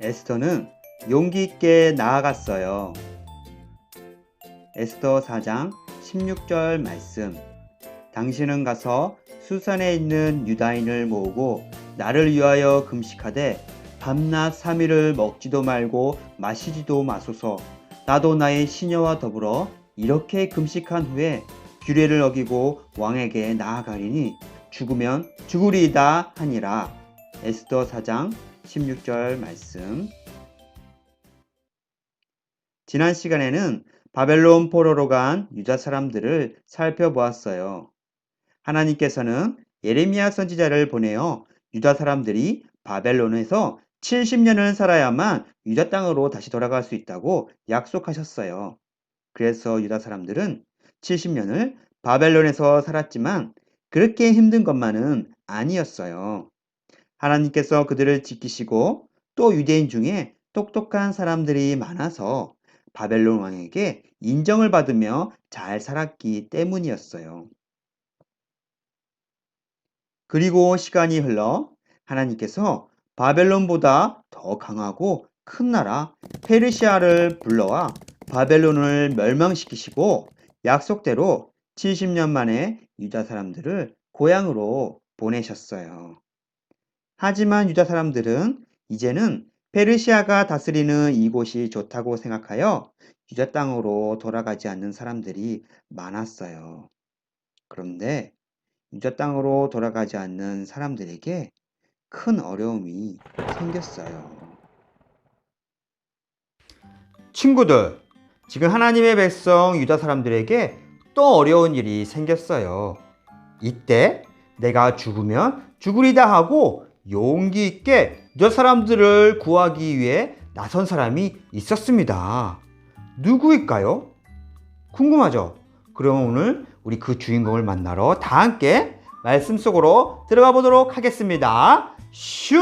에스더는 용기 있게 나아갔어요. 에스더 4장 16절 말씀. 당신은 가서 수산에 있는 유다인을 모으고 나를 위하여 금식하되 밤낮 3일을 먹지도 말고 마시지도 마소서. 나도 나의 시녀와 더불어 이렇게 금식한 후에 규례를 어기고 왕에게 나아가리니 죽으면 죽으리이다 하니라. 에스더 4장 16절 말씀. 지난 시간에는 바벨론 포로로 간 유다 사람들을 살펴보았어요. 하나님께서는 예레미야 선지자를 보내어 유다 사람들이 바벨론에서 70년을 살아야만 유다 땅으로 다시 돌아갈 수 있다고 약속하셨어요. 그래서 유다 사람들은 70년을 바벨론에서 살았지만 그렇게 힘든 것만은 아니었어요. 하나님께서 그들을 지키시고 또 유대인 중에 똑똑한 사람들이 많아서 바벨론 왕에게 인정을 받으며 잘 살았기 때문이었어요. 그리고 시간이 흘러 하나님께서 바벨론보다 더 강하고 큰 나라 페르시아를 불러와 바벨론을 멸망시키시고 약속대로 70년 만에 유다 사람들을 고향으로 보내셨어요. 하지만 유다 사람들은 이제는 페르시아가 다스리는 이곳이 좋다고 생각하여 유다 땅으로 돌아가지 않는 사람들이 많았어요. 그런데 유다 땅으로 돌아가지 않는 사람들에게 큰 어려움이 생겼어요. 친구들, 지금 하나님의 백성 유다 사람들에게 또 어려운 일이 생겼어요. 이때 내가 죽으면 죽으리다 하고 용기 있게 유다 사람들을 구하기 위해 나선 사람이 있었습니다. 누구일까요? 궁금하죠? 그럼 오늘 우리 그 주인공을 만나러 다 함께 말씀 속으로 들어가 보도록 하겠습니다. 슈!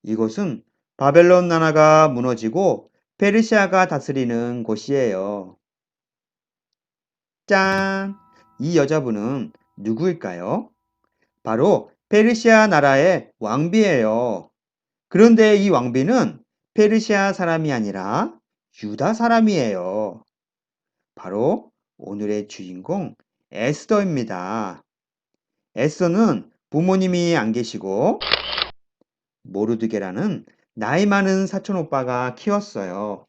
이곳은 바벨론 나라가 무너지고 페르시아가 다스리는 곳이에요. 짠! 이 여자분은 누구일까요? 바로 페르시아 나라의 왕비예요. 그런데 이 왕비는 페르시아 사람이 아니라 유다 사람이에요. 바로 오늘의 주인공 에스더입니다. 에스더는 부모님이 안 계시고 모르드게라는 나이 많은 사촌 오빠가 키웠어요.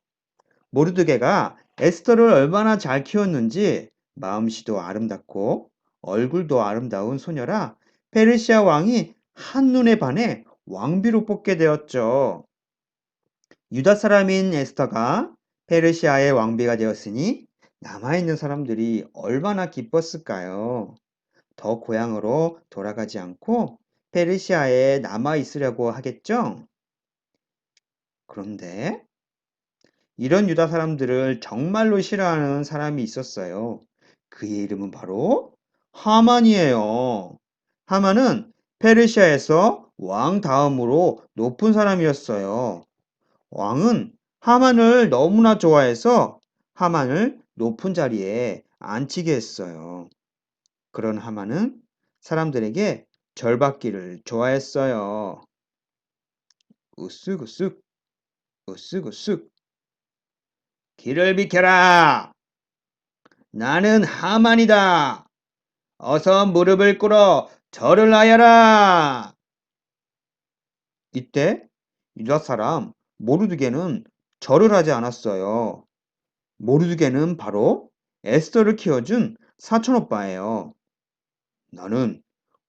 모르드게가 에스더를 얼마나 잘 키웠는지 마음씨도 아름답고 얼굴도 아름다운 소녀라 페르시아 왕이 한눈에 반해 왕비로 뽑게 되었죠. 유다 사람인 에스더가 페르시아의 왕비가 되었으니 남아있는 사람들이 얼마나 기뻤을까요? 더 고향으로 돌아가지 않고 페르시아에 남아있으려고 하겠죠? 그런데 이런 유다 사람들을 정말로 싫어하는 사람이 있었어요. 그의 이름은 바로 하만이에요. 하만은 페르시아에서 왕 다음으로 높은 사람이었어요. 왕은 하만을 너무나 좋아해서 하만을 높은 자리에 앉히게 했어요. 그런 하만은 사람들에게 절받기를 좋아했어요. 으쓱으쓱, 으쓱으쓱. 길을 비켜라! 나는 하만이다! 어서 무릎을 꿇어 절을 하여라! 이때 유다 사람 모르드게는 절을 하지 않았어요. 모르드게는 바로 에스더를 키워준 사촌오빠예요. 나는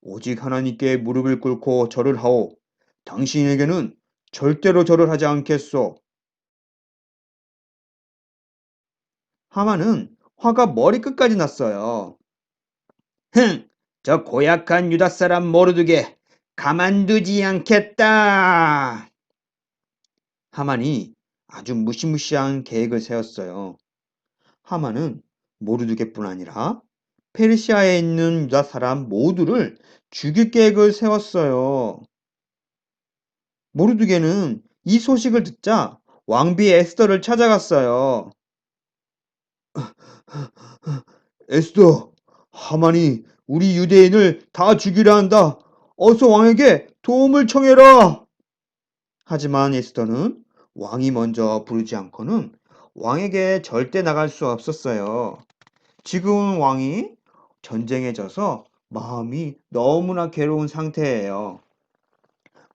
오직 하나님께 무릎을 꿇고 절을 하오. 당신에게는 절대로 절을 하지 않겠소. 하만은 화가 머리끝까지 났어요. 흥! 저 고약한 유다 사람 모르드게 가만두지 않겠다. 하만이 아주 무시무시한 계획을 세웠어요. 하만은 모르드게뿐 아니라 페르시아에 있는 유다 사람 모두를 죽일 계획을 세웠어요. 모르드게는 이 소식을 듣자 왕비 에스더를 찾아갔어요. 에스더, 하만이 우리 유대인을 다 죽이려 한다. 어서 왕에게 도움을 청해라! 하지만 에스더는 왕이 먼저 부르지 않고는 왕에게 절대 나갈 수 없었어요. 지금 왕이 전쟁에 져서 마음이 너무나 괴로운 상태예요.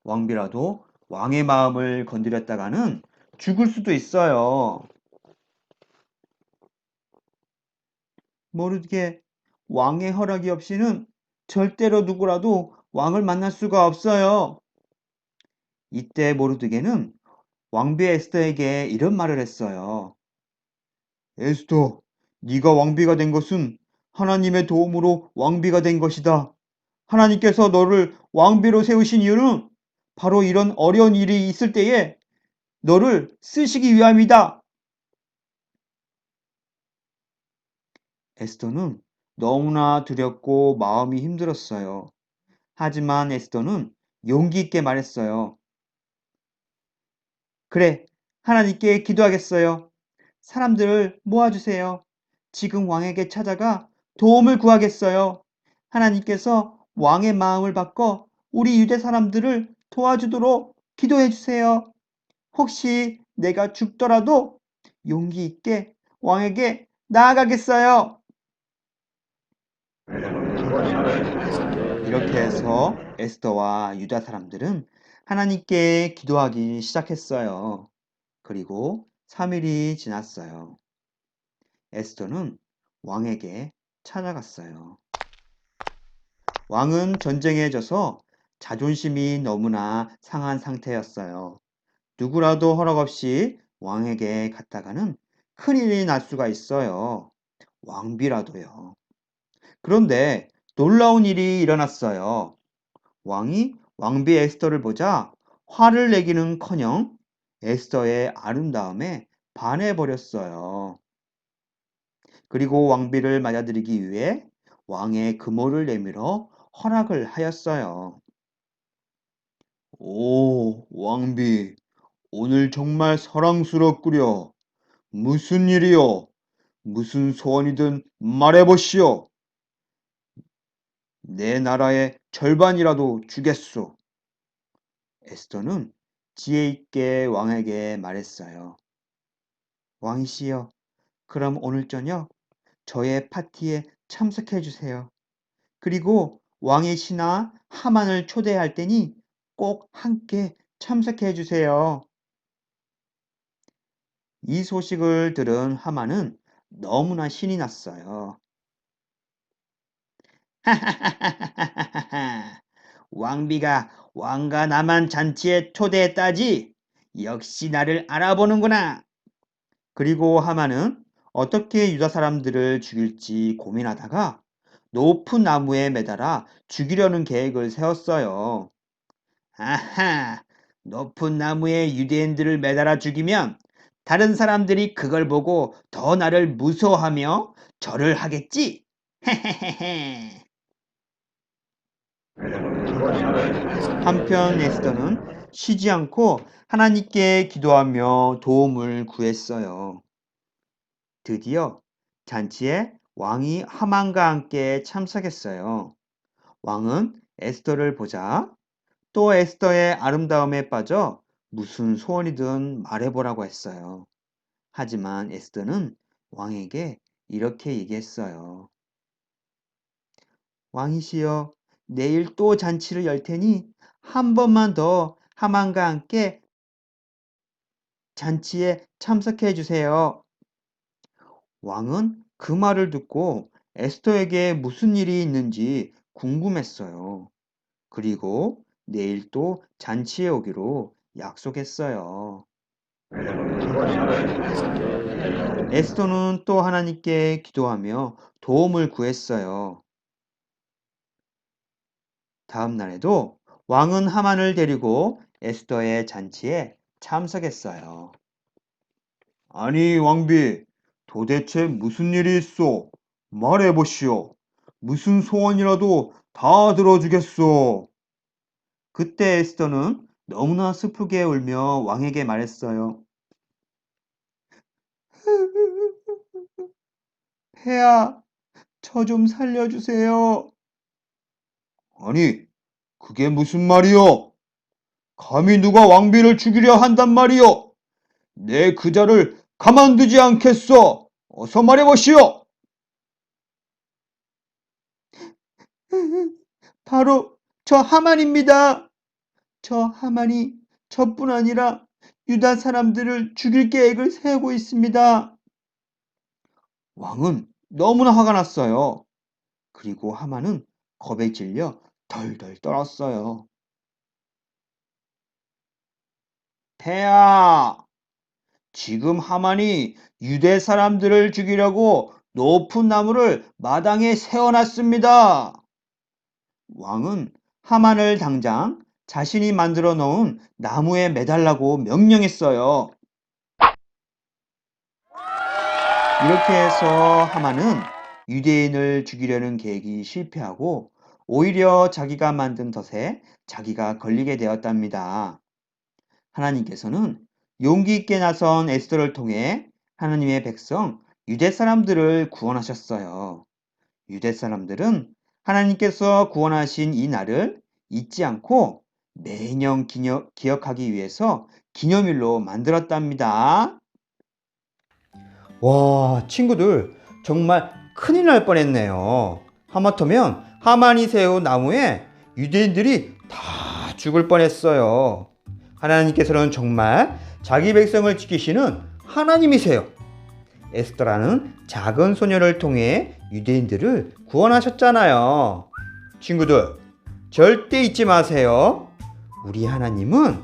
왕비라도 왕의 마음을 건드렸다가는 죽을 수도 있어요. 모르게 왕의 허락이 없이는 절대로 누구라도 왕을 만날 수가 없어요. 이때 모르드게는 왕비 에스더에게 이런 말을 했어요. 에스더, 네가 왕비가 된 것은 하나님의 도움으로 왕비가 된 것이다. 하나님께서 너를 왕비로 세우신 이유는 바로 이런 어려운 일이 있을 때에 너를 쓰시기 위함이다. 에스더는 너무나 두렵고 마음이 힘들었어요. 하지만 에스더는 용기 있게 말했어요. 그래, 하나님께 기도하겠어요. 사람들을 모아주세요. 지금 왕에게 찾아가 도움을 구하겠어요. 하나님께서 왕의 마음을 바꿔 우리 유대 사람들을 도와주도록 기도해 주세요. 혹시 내가 죽더라도 용기 있게 왕에게 나아가겠어요. 이렇게 해서 에스더와 유다 사람들은 하나님께 기도하기 시작했어요. 그리고 3일이 지났어요. 에스더는 왕에게 찾아갔어요. 왕은 전쟁에 져서 자존심이 너무나 상한 상태였어요. 누구라도 허락 없이 왕에게 갔다가는 큰일이 날 수가 있어요. 왕비라도요. 그런데 놀라운 일이 일어났어요. 왕이 왕비 에스더를 보자 화를 내기는커녕 에스더의 아름다움에 반해버렸어요. 그리고 왕비를 맞아들이기 위해 왕의 금호를 내밀어 허락을 하였어요. 오, 왕비, 오늘 정말 사랑스럽구려. 무슨 일이요? 무슨 소원이든 말해보시오. 내 나라의 절반이라도 주겠소. 에스더는 지혜 있게 왕에게 말했어요. 왕이시여, 그럼 오늘 저녁 저의 파티에 참석해 주세요. 그리고 왕의 신하 하만을 초대할 테니 꼭 함께 참석해 주세요. 이 소식을 들은 하만은 너무나 신이 났어요. 왕비가 왕과 나만 잔치에 초대했다지? 역시 나를 알아보는구나. 그리고 하만은 어떻게 유다 사람들을 죽일지 고민하다가 높은 나무에 매달아 죽이려는 계획을 세웠어요. 아하! 높은 나무에 유대인들을 매달아 죽이면 다른 사람들이 그걸 보고 더 나를 무서워하며 절을 하겠지? 헤헤헤헤. 한편 에스더는 쉬지 않고 하나님께 기도하며 도움을 구했어요. 드디어 잔치에 왕이 하만과 함께 참석했어요. 왕은 에스더를 보자 또 에스더의 아름다움에 빠져 무슨 소원이든 말해보라고 했어요. 하지만 에스더는 왕에게 이렇게 얘기했어요. 왕이시여, 내일 또 잔치를 열 테니 한 번만 더 하만과 함께 잔치에 참석해 주세요. 왕은 그 말을 듣고 에스더에게 무슨 일이 있는지 궁금했어요. 그리고 내일 또 잔치에 오기로 약속했어요. 에스더는 또 하나님께 기도하며 도움을 구했어요. 다음 날에도 왕은 하만을 데리고 에스더의 잔치에 참석했어요. 아니, 왕비, 도대체 무슨 일이 있어? 말해보시오. 무슨 소원이라도 다 들어주겠소. 그때 에스더는 너무나 슬프게 울며 왕에게 말했어요. 폐하, 저 좀 살려주세요. 아니, 그게 무슨 말이오? 감히 누가 왕비를 죽이려 한단 말이오? 내 그자를 가만두지 않겠소. 어서 말해보시오. 바로 저 하만입니다. 저 하만이 저뿐 아니라 유다 사람들을 죽일 계획을 세우고 있습니다. 왕은 너무나 화가 났어요. 그리고 하만은 겁에 질려 덜덜 떨었어요. 폐하, 지금 하만이 유대 사람들을 죽이려고 높은 나무를 마당에 세워놨습니다. 왕은 하만을 당장 자신이 만들어 놓은 나무에 매달라고 명령했어요. 이렇게 해서 하만은 유대인을 죽이려는 계획이 실패하고 오히려 자기가 만든 덫에 자기가 걸리게 되었답니다. 하나님께서는 용기 있게 나선 에스더를 통해 하나님의 백성 유대 사람들을 구원하셨어요. 유대 사람들은 하나님께서 구원하신 이 날을 잊지 않고 매년 기억하기 위해서 기념일로 만들었답니다. 와, 친구들, 정말 큰일 날 뻔했네요. 하마터면 하만이 세운 나무에 유대인들이 다 죽을 뻔했어요. 하나님께서는 정말 자기 백성을 지키시는 하나님이세요. 에스더라는 작은 소녀를 통해 유대인들을 구원하셨잖아요. 친구들, 절대 잊지 마세요. 우리 하나님은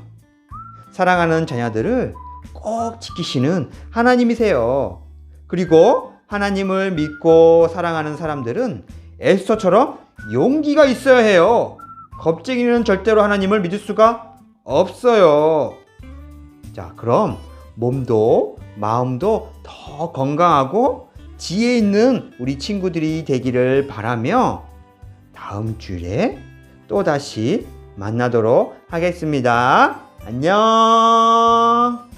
사랑하는 자녀들을 꼭 지키시는 하나님이세요. 그리고 하나님을 믿고 사랑하는 사람들은 에스더처럼 용기가 있어야 해요. 겁쟁이는 절대로 하나님을 믿을 수가 없어요. 자, 그럼 몸도 마음도 더 건강하고 지혜 있는 우리 친구들이 되기를 바라며 다음 주에 또 다시 만나도록 하겠습니다. 안녕.